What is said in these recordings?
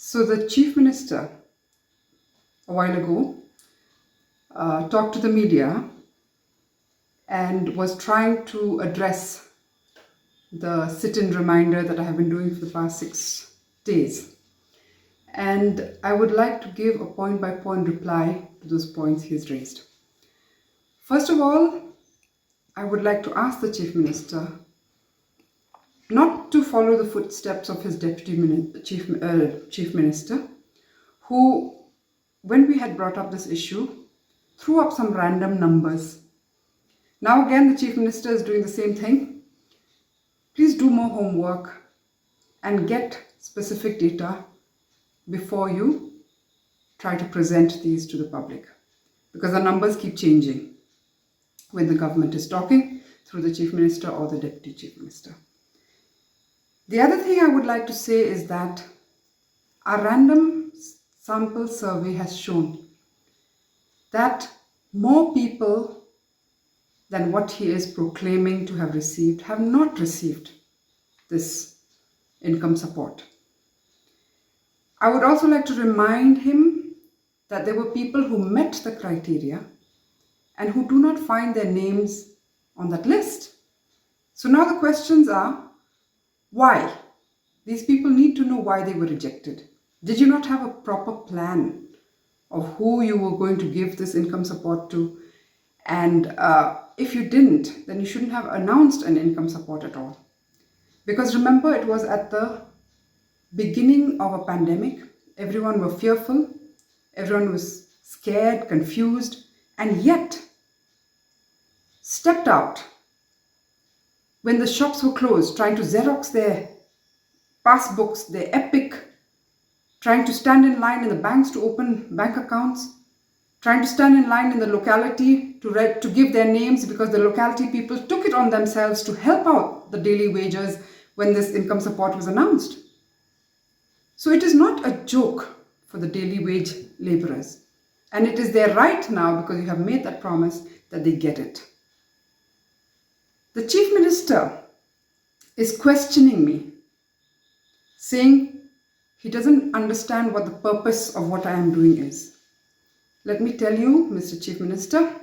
So the Chief Minister a while ago talked to the media and was trying to address the sit-in reminder that I have been doing for the past 6 days. And I would like to give a point-by-point reply to those points he has raised. First of all, I would like to ask the Chief Minister not to follow the footsteps of his Chief Minister, who, when we had brought up this issue, threw up some random numbers. Now again, the Chief Minister is doing the same thing. Please do more homework and get specific data before you try to present these to the public, because the numbers keep changing when the government is talking through the Chief Minister or the Deputy Chief Minister. The other thing I would like to say is that our random sample survey has shown that more people than what he is proclaiming to have received have not received this income support. I would also like to remind him that there were people who met the criteria and who do not find their names on that list. So now the questions are, why? These people need to know why they were rejected. Did you not have a proper plan of who you were going to give this income support to? And if you didn't, then you shouldn't have announced an income support at all. Because remember, it was at the beginning of a pandemic. Everyone were fearful, everyone was scared, confused, and yet stepped out when the shops were closed, trying to Xerox their passbooks, their Epic, trying to stand in line in the banks to open bank accounts, trying to stand in line in the locality to give their names, because the locality people took it on themselves to help out the daily wagers when this income support was announced. So it is not a joke for the daily wage laborers. And it is their right now, because you have made that promise, that they get it. The Chief Minister is questioning me, saying he doesn't understand what the purpose of what I am doing is. Let me tell you, Mr. Chief Minister,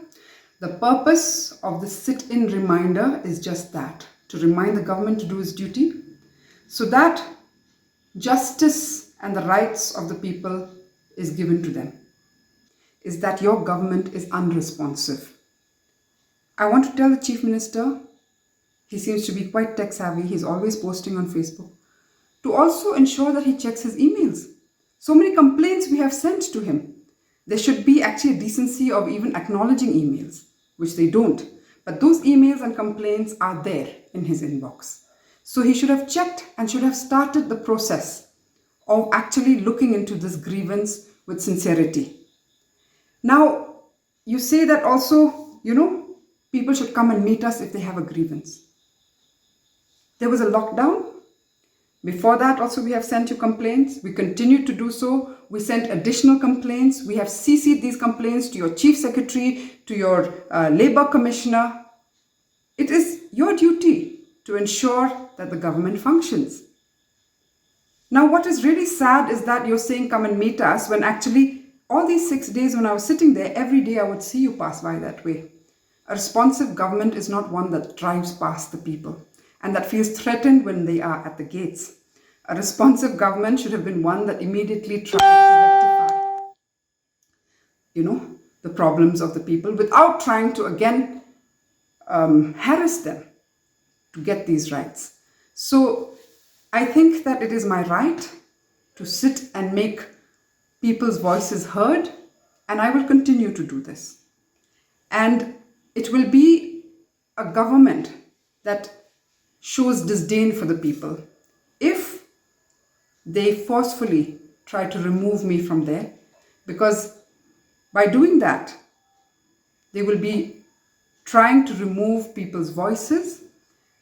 the purpose of the sit-in reminder is just that, to remind the government to do its duty, so that justice and the rights of the people is given to them. Is that your government is unresponsive. I want to tell the Chief Minister, he seems to be quite tech savvy, he's always posting on Facebook, to also ensure that he checks his emails. So many complaints we have sent to him. There should be actually a decency of even acknowledging emails, which they don't. But those emails and complaints are there in his inbox. So he should have checked and should have started the process of actually looking into this grievance with sincerity. Now, you say that also, people should come and meet us if they have a grievance. There was a lockdown. Before that, also, we have sent you complaints. We continue to do so. We sent additional complaints. We have CC'd these complaints to your Chief Secretary, to your Labour Commissioner. It is your duty to ensure that the government functions. Now, what is really sad is that you're saying come and meet us, when actually all these 6 days when I was sitting there, every day I would see you pass by that way. A responsive government is not one that drives past the people and that feels threatened when they are at the gates. A responsive government should have been one that immediately tried to rectify, the problems of the people without trying to again harass them to get these rights. So I think that it is my right to sit and make people's voices heard, and I will continue to do this. And it will be a government that shows disdain for the people if they forcefully try to remove me from there, because by doing that, they will be trying to remove people's voices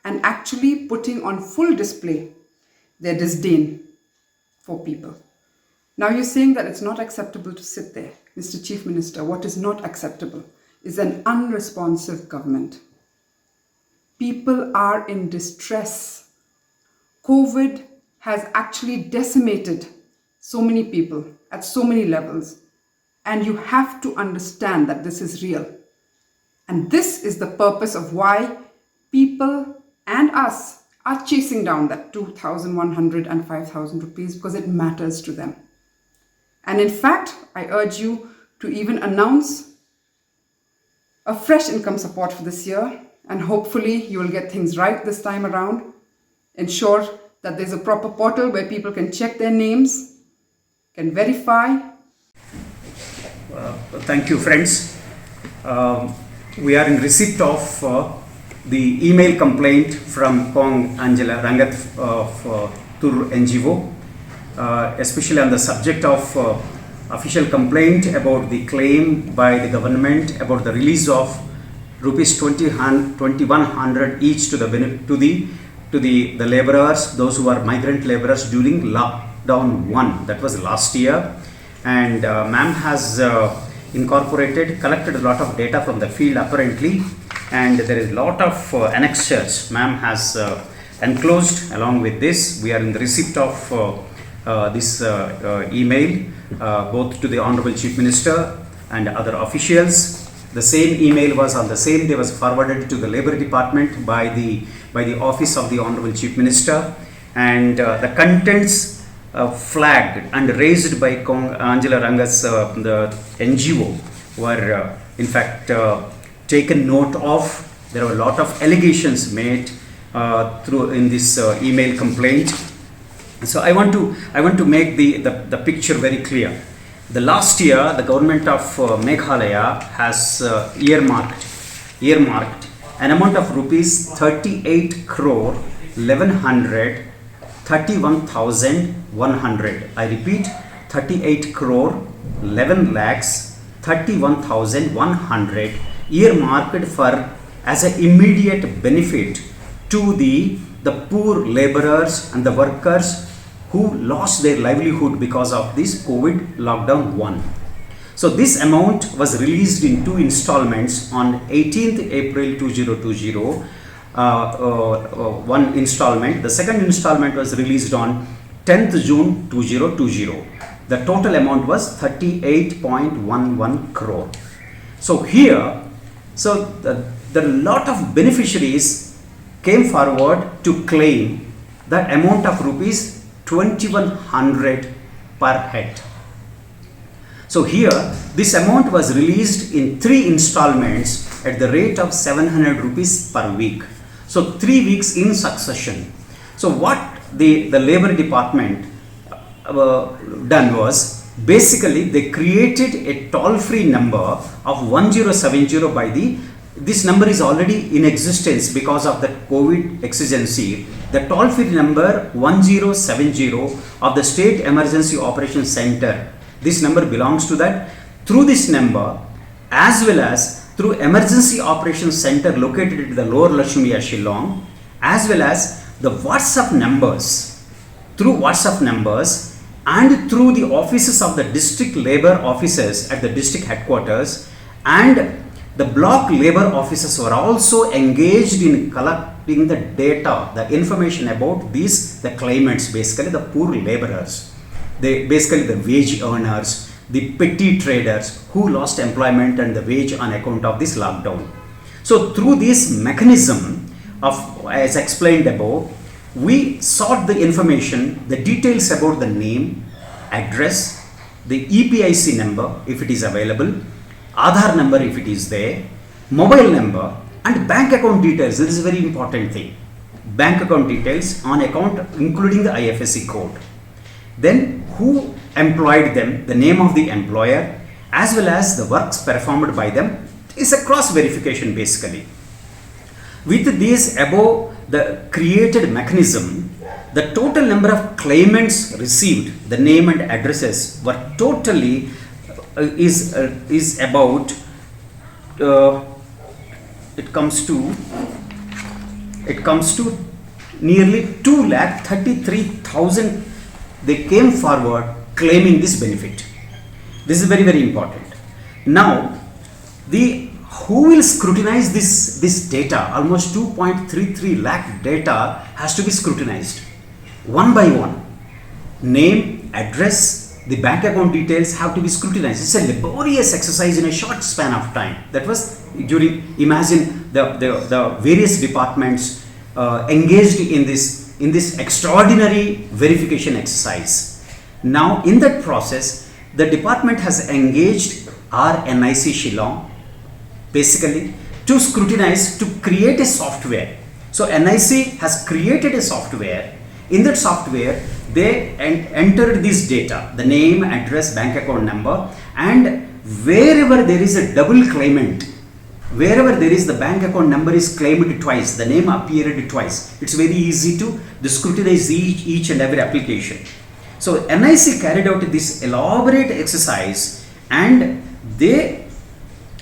and actually putting on full display their disdain for people. Now you're saying that it's not acceptable to sit there. Mr. Chief Minister, what is not acceptable is an unresponsive government. People are in distress. COVID has actually decimated so many people at so many levels. And you have to understand that this is real. And this is the purpose of why people and us are chasing down that 2,100 and 5,000 rupees, because it matters to them. And in fact, I urge you to even announce a fresh income support for this year, and hopefully you will get things right this time around. Ensure that there's a proper portal where people can check their names, can verify. Thank you, friends. We are in receipt of the email complaint from Kong Angela Rangad of Tur NGO, especially on the subject of official complaint about the claim by the government about the release of rupees 2,100 each to the laborers, those who are migrant laborers during lockdown 1, that was last year. And ma'am has collected a lot of data from the field apparently, and there is a lot of annexures ma'am has enclosed along with this. We are in the receipt of this email both to the Honorable Chief Minister and other officials. The same email was on the same day was forwarded to the Labour Department by the office of the Honorable Chief Minister, and the contents flagged and raised by Angela Rangad's the NGO were in fact taken note of. There were a lot of allegations made through in this email complaint. So I want to make the picture very clear. The last year, the government of Meghalaya has earmarked an amount of rupees 38 crore 31,100. I repeat, 38 crore 11 lakhs 31,100 earmarked for as an immediate benefit to the poor laborers and the workers who lost their livelihood because of this COVID lockdown 1. So this amount was released in 2 installments on 18th April 2020. One installment. The second installment was released on 10th June 2020. The total amount was 38.11 crore. So here, the lot of beneficiaries came forward to claim the amount of rupees 2,100 per head. So here, this amount was released in 3 installments at the rate of 700 rupees per week. So 3 weeks in succession. So what the Labour Department done was, basically they created a toll-free number of 1070 by this number is already in existence because of the COVID exigency. The toll-free number 1070 of the State Emergency Operations Center, this number belongs to that. Through this number, as well as through Emergency Operations Center located at the Lower Lakshmiya, Shillong, as well as the WhatsApp numbers, and through the offices of the district labor offices at the district headquarters, and the block labor officers were also engaged in collecting the data, the information about the claimants, basically the poor laborers, basically the wage earners, the petty traders who lost employment and the wage on account of this lockdown. So through this mechanism of, as explained above, we sought the information, the details about the name, address, the EPIC number if it is available, Aadhaar number if it is there, mobile number, and bank account details. This is a very important thing. Bank account details on account including the IFSC code. Then who employed them, the name of the employer, as well as the works performed by them. Is a cross verification basically. With this above the created mechanism, the total number of claimants received, the name and addresses were totally is about it comes to nearly 2,33,000. They came forward claiming this benefit. This is very, very important. Now, who will scrutinize this data? Almost 2.33 lakh data has to be scrutinized one by one. Name, address, the bank account details have to be scrutinized. It's a laborious exercise in a short span of time. That was during, imagine the various departments engaged in this extraordinary verification exercise. Now in that process, the department has engaged our NIC Shillong basically to scrutinize, to create a software. So NIC has created a software. In that software, they entered this data, the name, address, bank account number, and wherever there is a double claimant, wherever there is the bank account number is claimed twice, the name appeared twice, it's very easy to scrutinize each and every application. So NIC carried out this elaborate exercise and they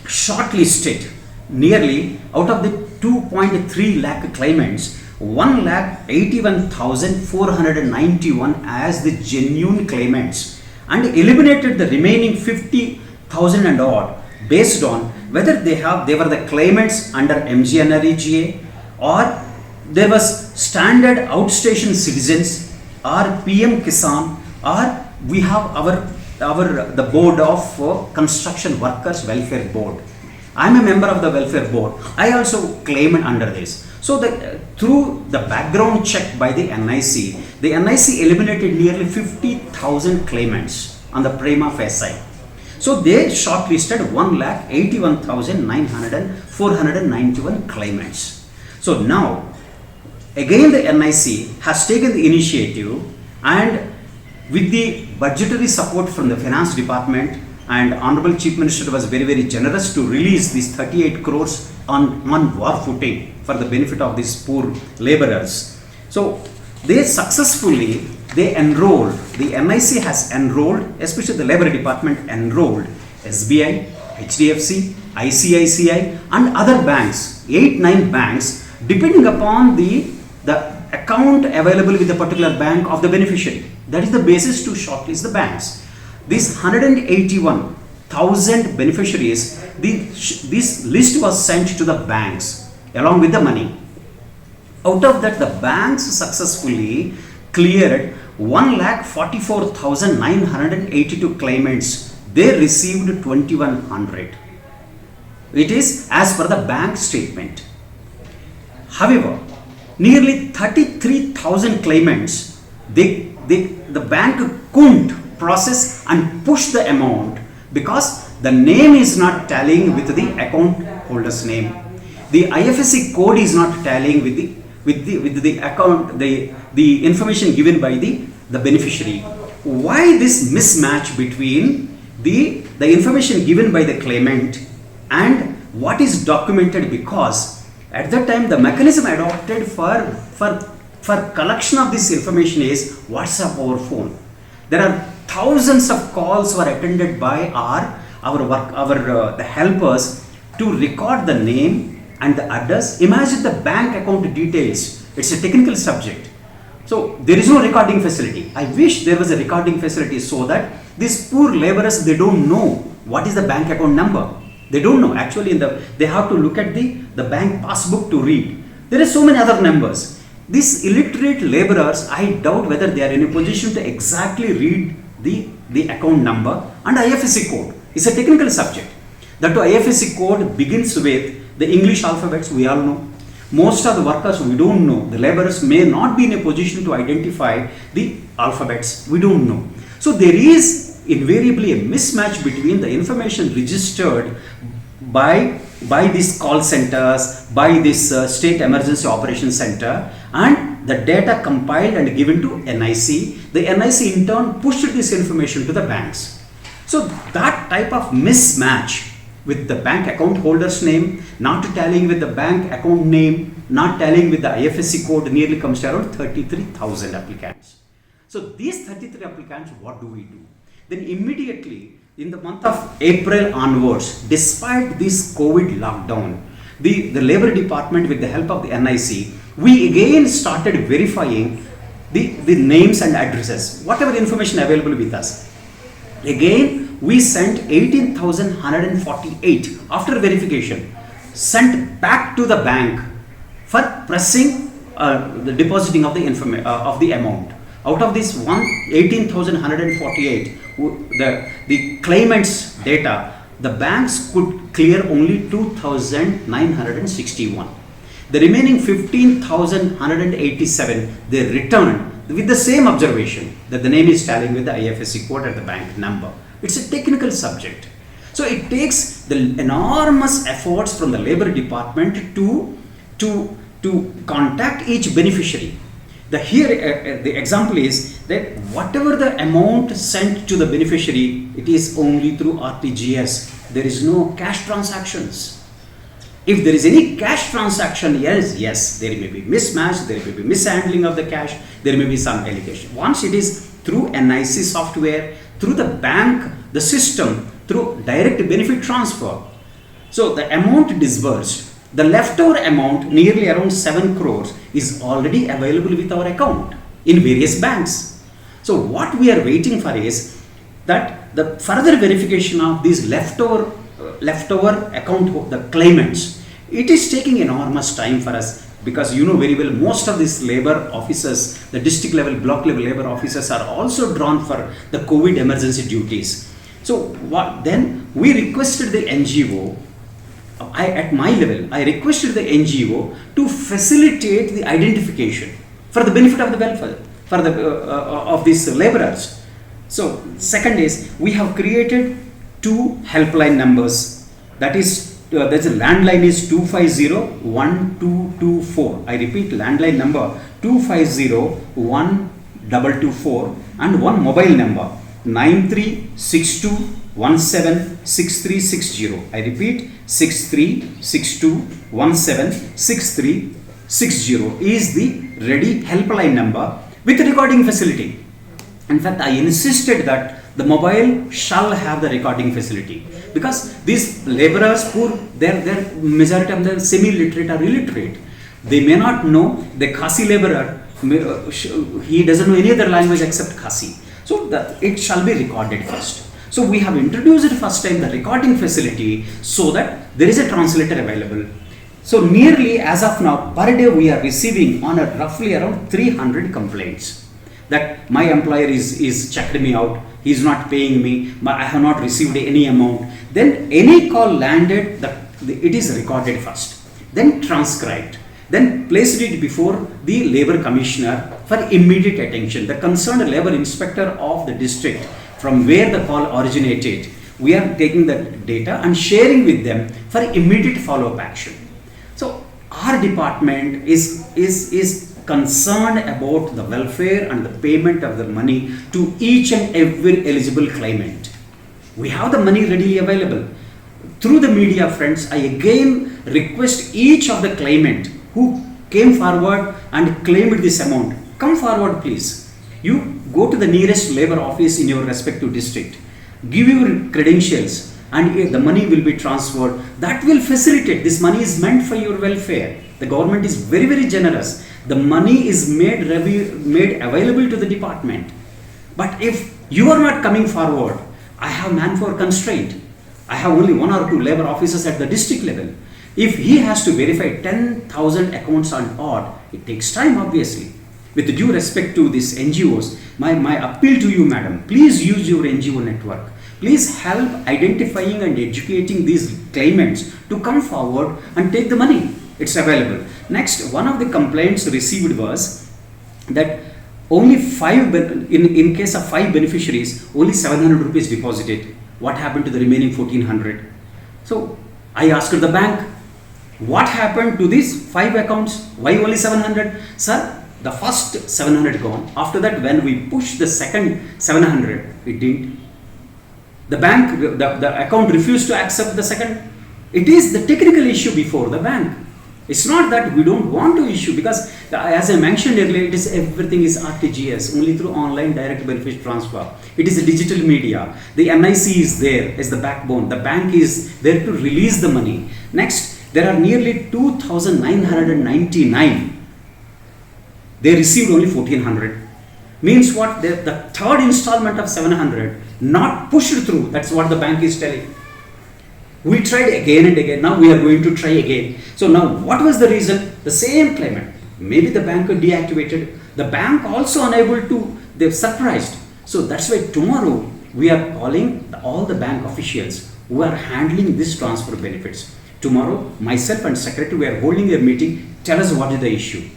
shortlisted nearly out of the 2.3 lakh claimants, 1,81,491 as the genuine claimants and eliminated the remaining 50,000 and odd based on whether they were the claimants under MGNREGA or there was standard outstation citizens or PM Kisan, or we have the board of construction workers welfare board. I am a member of the welfare board. I also claim under this. So through the background check by the NIC eliminated nearly 50,000 claimants on the prima facie. So they shortlisted 1,81,491 claimants. So now again the NIC has taken the initiative and with the budgetary support from the finance department, and Honorable Chief Minister was very, very generous to release these 38 crores on war footing for the benefit of these poor laborers. So they successfully, enrolled, the NIC has enrolled, especially the labor department enrolled SBI, HDFC, ICICI and other banks, 8-9 banks, depending upon the account available with the particular bank of the beneficiary. That is the basis to shortlist the banks. These 181,000 beneficiaries, this list was sent to the banks along with the money. Out of that, the banks successfully cleared 1,44,982 claimants. They received 2,100. It is as per the bank statement. However, nearly 33,000 claimants, the bank couldn't process and push the amount because the name is not tallying with the account holder's name. The IFSC code is not tallying with the account, the information given by the beneficiary. Why this mismatch between the information given by the claimant and what is documented? Because at that time the mechanism adopted for collection of this information is WhatsApp over phone. There are thousands of calls were attended by the helpers to record the name and the address. Imagine the bank account details. It's a technical subject. So there is no recording facility. I wish there was a recording facility so that these poor laborers, they don't know what is the bank account number. They don't know. Actually, they have to look at the bank passbook to read. There are so many other numbers. These illiterate laborers, I doubt whether they are in a position to exactly read the account number and IFSC code. It's a technical subject. That IFSC code begins with the English alphabets, we all know. Most of the workers, we don't know. The laborers may not be in a position to identify the alphabets, we don't know. So there is invariably a mismatch between the information registered by these call centers, by this State Emergency Operations Center, and the data compiled and given to NIC. The NIC in turn pushed this information to the banks. So that type of mismatch with the bank account holder's name, not tallying with the bank account name, not tallying with the IFSC code, nearly comes to around 33,000 applicants. So these 33 applicants, what do we do? Then immediately in the month of April onwards, despite this COVID lockdown, the Labour Department with the help of the NIC, we again started verifying the names and addresses, whatever information available with us. Again, we sent 18,148 after verification, sent back to the bank for pressing the depositing of the amount. Out of this 18,148, the claimants' data, the banks could clear only 2,961. The remaining 15,187 they returned with the same observation that the name is tallying with the IFSC code at the bank number. It's a technical subject. So it takes the enormous efforts from the labor department to contact each beneficiary. The example is that whatever the amount sent to the beneficiary, it is only through RTGS. There is no cash transactions. If there is any cash transaction, yes, there may be mismatch, there may be mishandling of the cash, there may be some allegation. Once it is through NIC software, through the bank, the system, through direct benefit transfer, so the amount disbursed, the leftover amount, nearly around 7 crores, is already available with our account in various banks. So what we are waiting for is that the further verification of these leftover account, the claimants. It is taking enormous time for us, because you know very well most of these labor officers, the district level, block level labor officers are also drawn for the COVID emergency duties. So then we requested the NGO, at my level, I requested the NGO to facilitate the identification for the benefit of the welfare for the of these laborers. So second is, we have created 2 helpline numbers. That is, there's a landline is 250-1224. I repeat, landline number 250-1224, and one mobile number 9362176360. I repeat, 6362176360 is the ready helpline number with recording facility. In fact, I insisted that the mobile shall have the recording facility, because these laborers, their majority of them semi-literate or illiterate. They may not know the Khasi laborer, he doesn't know any other language except Khasi. So that it shall be recorded first. So we have introduced first time the recording facility, so that there is a translator available. So nearly as of now, per day we are receiving on a roughly around 300 complaints that my employer is checked me out, he is not paying me, I have not received any amount. Then any call landed, it is recorded first, then transcribed, then placed it before the labor commissioner for immediate attention. The concerned labor inspector of the district from where the call originated, we are taking the data and sharing with them for immediate follow-up action. So our department is concerned about the welfare and the payment of the money to each and every eligible claimant. We have the money readily available. Through the media friends, I again request each of the claimant who came forward and claimed this amount, come forward please. You go to the nearest labor office in your respective district, give your credentials, and the money will be transferred. That will facilitate. This money is meant for your welfare. The government is very, very generous. The money is made available to the department. But if you are not coming forward, I have manpower constraint. I have only 1 or 2 labor officers at the district level. If he has to verify 10,000 accounts on odd, it takes time obviously. With due respect to these NGOs, my appeal to you, madam, please use your NGO network. Please help identifying and educating these claimants to come forward and take the money. It's available. Next, one of the complaints received was that only 5, in case of 5 beneficiaries, only 700 rupees deposited. What happened to the remaining 1400? So I asked the bank, what happened to these 5 accounts? Why only 700? Sir, the first 700 gone. After that, when we pushed the second 700, it didn't. The bank, the account refused to accept the second. It is the technical issue before the bank. It's not that we don't want to issue, because as I mentioned earlier, everything is RTGS, only through online direct benefit transfer. It is a digital media. The NIC is there as the backbone. The bank is there to release the money. Next, there are nearly 2,999. They received only 1,400. Means what? The third installment of 700 not pushed through. That's what the bank is telling. We tried again and again. Now we are going to try again. So now what was the reason? The same claimant. Maybe the bank deactivated. The bank also unable to, they're surprised. So that's why tomorrow we are calling all the bank officials who are handling this transfer benefits. Tomorrow, myself and secretary, we are holding a meeting. Tell us what is the issue.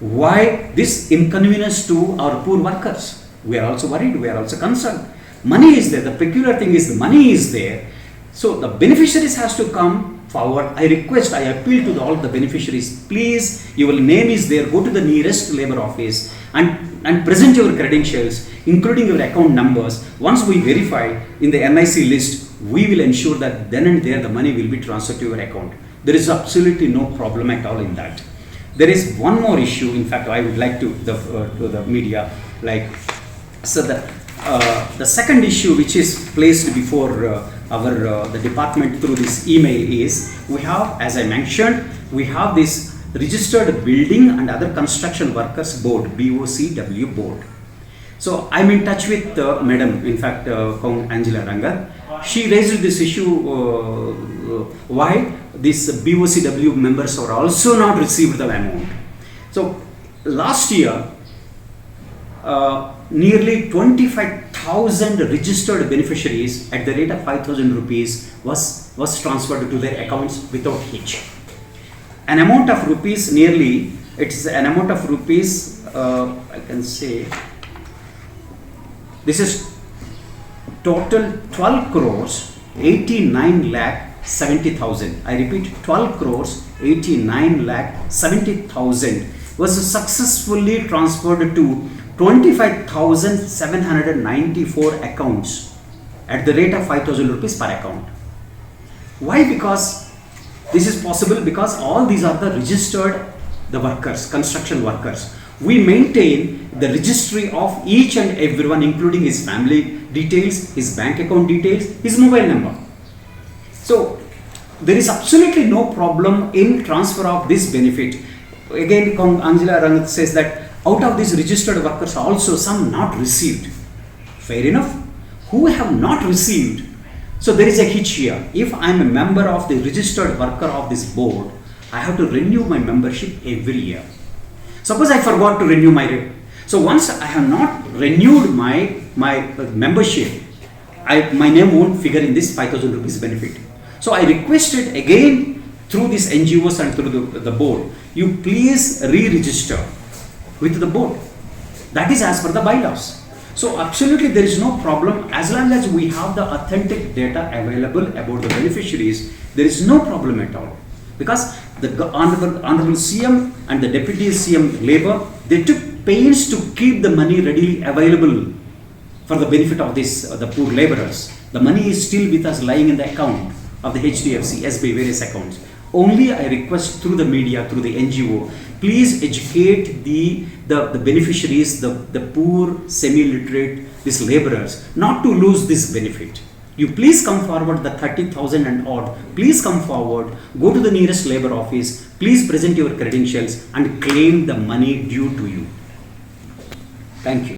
Why this inconvenience to our poor workers? We are also worried, we are also concerned. Money is there, the peculiar thing is the money is there. So the beneficiaries has to come forward. I request, I appeal to all the beneficiaries, please, your name is there, go to the nearest labor office and present your credentials, including your account numbers. Once we verify in the NIC list, we will ensure that then and there the money will be transferred to your account. There is absolutely no problem at all in that. There is one more issue, in fact, I would like to the media, like, so the second issue which is placed before the department through this email is, we have, as I mentioned, we have this Registered Building and Other Construction Workers Board, BOCW board. So I'm in touch with Madam, in fact, Angela Rangad. She raised this issue, why these BOCW members are also not received the amount. So last year, nearly 25,000 registered beneficiaries at the rate of 5,000 rupees was transferred to their accounts without hitch. An amount of rupees nearly, it's an amount of rupees, I can say, this is total 12 crores 89 lakh 70,000. I repeat, 12 crores 89 lakh 70,000 was successfully transferred to 25,794 accounts at the rate of 5,000 rupees per account. Why? Because this is possible because all these are the registered, the workers, construction workers. We maintain the registry of each and everyone, including his family details, his bank account details, his mobile number. So there is absolutely no problem in transfer of this benefit. Again, Angela Rangad says that out of these registered workers also some not received. Fair enough. Who have not received? So there is a hitch here. If I am a member of the registered worker of this board, I have to renew my membership every year. Suppose I forgot to renew my, so once I have not renewed my membership, my name won't figure in this 5,000 rupees benefit. So I requested again through these NGOs and through the board, you please re-register with the board. That is as per the bylaws. So absolutely there is no problem as long as we have the authentic data available about the beneficiaries. There is no problem at all, because the Honorable CM and the Deputy CM Labour, they took pains to keep the money readily available for the benefit of this the poor labourers. The money is still with us lying in the account of the HDFC, SBI, various accounts. Only I request through the media, through the NGO, please educate the beneficiaries, the poor, semi-literate, these labourers, not to lose this benefit. You please come forward, the 30,000 and odd, please come forward, go to the nearest labour office, please present your credentials and claim the money due to you. Thank you.